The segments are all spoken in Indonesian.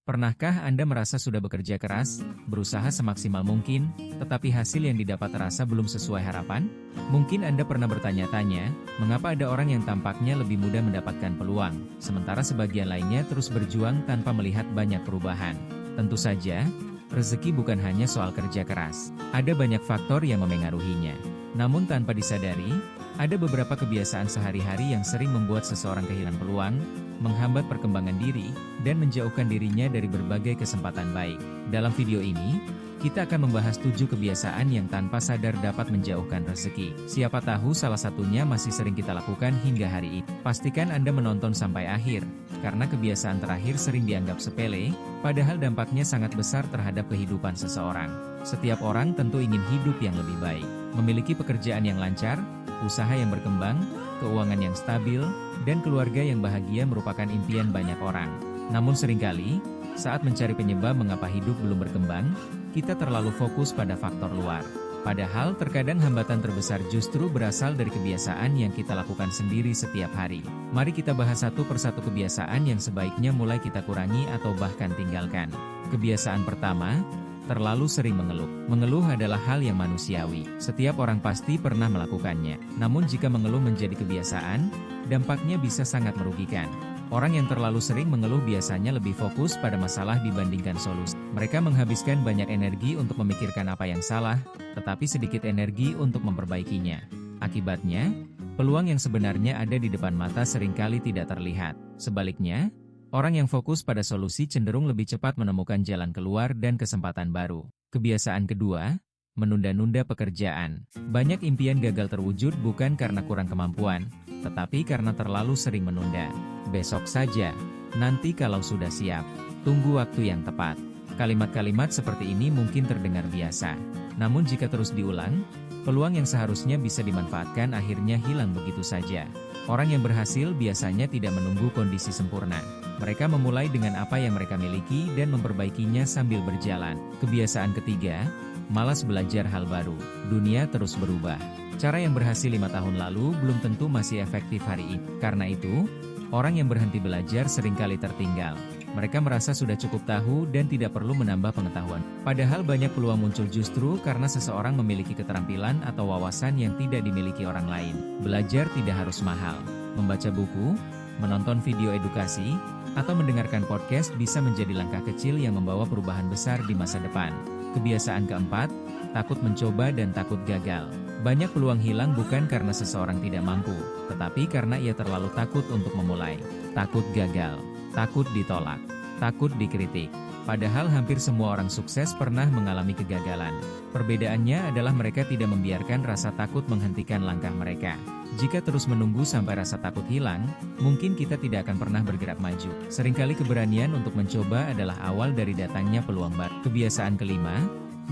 Pernahkah Anda merasa sudah bekerja keras, berusaha semaksimal mungkin, tetapi hasil yang didapat terasa belum sesuai harapan? Mungkin Anda pernah bertanya-tanya, mengapa ada orang yang tampaknya lebih mudah mendapatkan peluang, sementara sebagian lainnya terus berjuang tanpa melihat banyak perubahan. Tentu saja, rezeki bukan hanya soal kerja keras. Ada banyak faktor yang memengaruhinya. Namun tanpa disadari, ada beberapa kebiasaan sehari-hari yang sering membuat seseorang kehilangan peluang, menghambat perkembangan diri, dan menjauhkan dirinya dari berbagai kesempatan baik. Dalam video ini, kita akan membahas 7 kebiasaan yang tanpa sadar dapat menjauhkan rezeki. Siapa tahu salah satunya masih sering kita lakukan hingga hari ini. Pastikan Anda menonton sampai akhir, karena kebiasaan terakhir sering dianggap sepele, padahal dampaknya sangat besar terhadap kehidupan seseorang. Setiap orang tentu ingin hidup yang lebih baik, memiliki pekerjaan yang lancar, usaha yang berkembang, keuangan yang stabil, dan keluarga yang bahagia merupakan impian banyak orang. Namun seringkali, saat mencari penyebab mengapa hidup belum berkembang, kita terlalu fokus pada faktor luar. Padahal terkadang hambatan terbesar justru berasal dari kebiasaan yang kita lakukan sendiri setiap hari. Mari kita bahas satu persatu kebiasaan yang sebaiknya mulai kita kurangi atau bahkan tinggalkan. Kebiasaan pertama, terlalu sering mengeluh. Mengeluh adalah hal yang manusiawi. Setiap orang pasti pernah melakukannya. Namun jika mengeluh menjadi kebiasaan, dampaknya bisa sangat merugikan. Orang yang terlalu sering mengeluh biasanya lebih fokus pada masalah dibandingkan solusi. Mereka menghabiskan banyak energi untuk memikirkan apa yang salah, tetapi sedikit energi untuk memperbaikinya. Akibatnya, peluang yang sebenarnya ada di depan mata seringkali tidak terlihat. Sebaliknya, orang yang fokus pada solusi cenderung lebih cepat menemukan jalan keluar dan kesempatan baru. Kebiasaan kedua, menunda-nunda pekerjaan. Banyak impian gagal terwujud bukan karena kurang kemampuan, tetapi karena terlalu sering menunda. Besok saja, nanti kalau sudah siap, tunggu waktu yang tepat. Kalimat-kalimat seperti ini mungkin terdengar biasa. Namun jika terus diulang, peluang yang seharusnya bisa dimanfaatkan akhirnya hilang begitu saja. Orang yang berhasil biasanya tidak menunggu kondisi sempurna. Mereka memulai dengan apa yang mereka miliki dan memperbaikinya sambil berjalan. Kebiasaan ketiga, malas belajar hal baru. Dunia terus berubah. Cara yang berhasil 5 tahun lalu belum tentu masih efektif hari ini. Karena itu, orang yang berhenti belajar seringkali tertinggal. Mereka merasa sudah cukup tahu dan tidak perlu menambah pengetahuan. Padahal banyak peluang muncul justru karena seseorang memiliki keterampilan atau wawasan yang tidak dimiliki orang lain. Belajar tidak harus mahal. Membaca buku, menonton video edukasi, atau mendengarkan podcast bisa menjadi langkah kecil yang membawa perubahan besar di masa depan. Kebiasaan keempat, takut mencoba dan takut gagal. Banyak peluang hilang bukan karena seseorang tidak mampu, tetapi karena ia terlalu takut untuk memulai. Takut gagal, takut ditolak, takut dikritik. Padahal hampir semua orang sukses pernah mengalami kegagalan. Perbedaannya adalah mereka tidak membiarkan rasa takut menghentikan langkah mereka. Jika terus menunggu sampai rasa takut hilang, mungkin kita tidak akan pernah bergerak maju. Seringkali keberanian untuk mencoba adalah awal dari datangnya peluang baru. Kebiasaan kelima,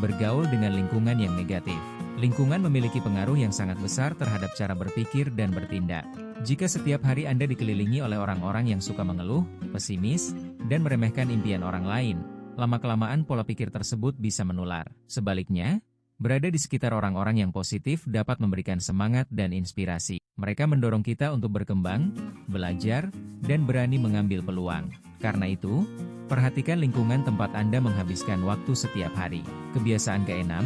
bergaul dengan lingkungan yang negatif. Lingkungan memiliki pengaruh yang sangat besar terhadap cara berpikir dan bertindak. Jika setiap hari Anda dikelilingi oleh orang-orang yang suka mengeluh, pesimis, dan meremehkan impian orang lain, lama-kelamaan pola pikir tersebut bisa menular. Sebaliknya, berada di sekitar orang-orang yang positif dapat memberikan semangat dan inspirasi. Mereka mendorong kita untuk berkembang, belajar, dan berani mengambil peluang. Karena itu, perhatikan lingkungan tempat Anda menghabiskan waktu setiap hari. Kebiasaan keenam,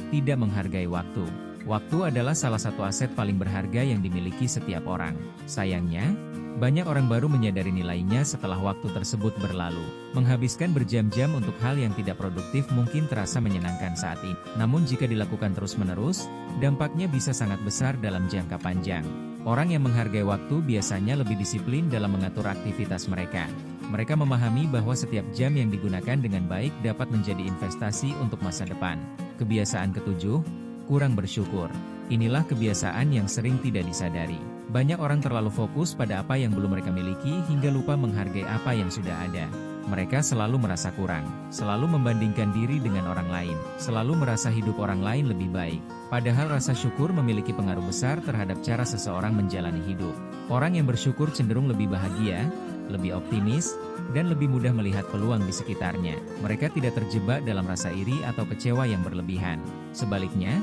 tidak menghargai waktu. Waktu adalah salah satu aset paling berharga yang dimiliki setiap orang. Sayangnya, banyak orang baru menyadari nilainya setelah waktu tersebut berlalu. Menghabiskan berjam-jam untuk hal yang tidak produktif mungkin terasa menyenangkan saat ini. Namun jika dilakukan terus-menerus, dampaknya bisa sangat besar dalam jangka panjang. Orang yang menghargai waktu biasanya lebih disiplin dalam mengatur aktivitas mereka. Mereka memahami bahwa setiap jam yang digunakan dengan baik dapat menjadi investasi untuk masa depan. Kebiasaan ketujuh, kurang bersyukur. Inilah kebiasaan yang sering tidak disadari. Banyak orang terlalu fokus pada apa yang belum mereka miliki hingga lupa menghargai apa yang sudah ada. Mereka selalu merasa kurang, selalu membandingkan diri dengan orang lain, selalu merasa hidup orang lain lebih baik. Padahal rasa syukur memiliki pengaruh besar terhadap cara seseorang menjalani hidup. Orang yang bersyukur cenderung lebih bahagia, lebih optimis, dan lebih mudah melihat peluang di sekitarnya. Mereka tidak terjebak dalam rasa iri atau kecewa yang berlebihan. Sebaliknya,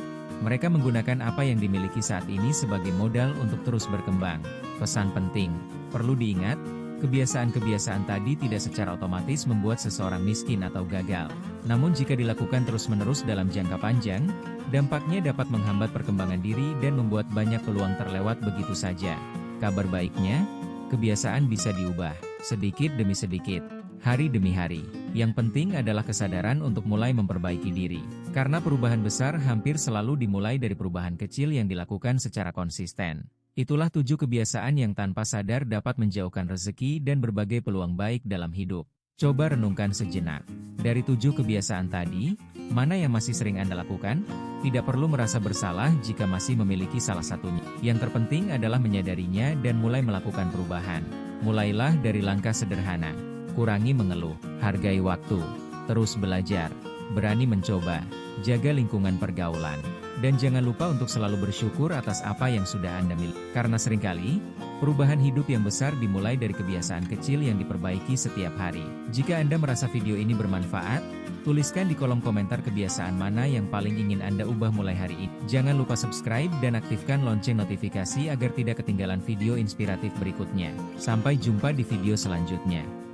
mereka menggunakan apa yang dimiliki saat ini sebagai modal untuk terus berkembang. Pesan penting, perlu diingat, Kebiasaan-kebiasaan tadi tidak secara otomatis membuat seseorang miskin atau gagal. Namun jika dilakukan terus-menerus dalam jangka panjang, dampaknya dapat menghambat perkembangan diri dan membuat banyak peluang terlewat begitu saja. Kabar baiknya, kebiasaan bisa diubah, sedikit demi sedikit, hari demi hari. Yang penting adalah kesadaran untuk mulai memperbaiki diri. Karena perubahan besar hampir selalu dimulai dari perubahan kecil yang dilakukan secara konsisten. Itulah 7 kebiasaan yang tanpa sadar dapat menjauhkan rezeki dan berbagai peluang baik dalam hidup. Coba renungkan sejenak. Dari 7 kebiasaan tadi, mana yang masih sering Anda lakukan? Tidak perlu merasa bersalah jika masih memiliki salah satunya. Yang terpenting adalah menyadarinya dan mulai melakukan perubahan. Mulailah dari langkah sederhana. Kurangi mengeluh, hargai waktu, terus belajar, berani mencoba, jaga lingkungan pergaulan. Dan jangan lupa untuk selalu bersyukur atas apa yang sudah Anda miliki. Karena seringkali, perubahan hidup yang besar dimulai dari kebiasaan kecil yang diperbaiki setiap hari. Jika Anda merasa video ini bermanfaat, tuliskan di kolom komentar kebiasaan mana yang paling ingin Anda ubah mulai hari ini. Jangan lupa subscribe dan aktifkan lonceng notifikasi agar tidak ketinggalan video inspiratif berikutnya. Sampai jumpa di video selanjutnya.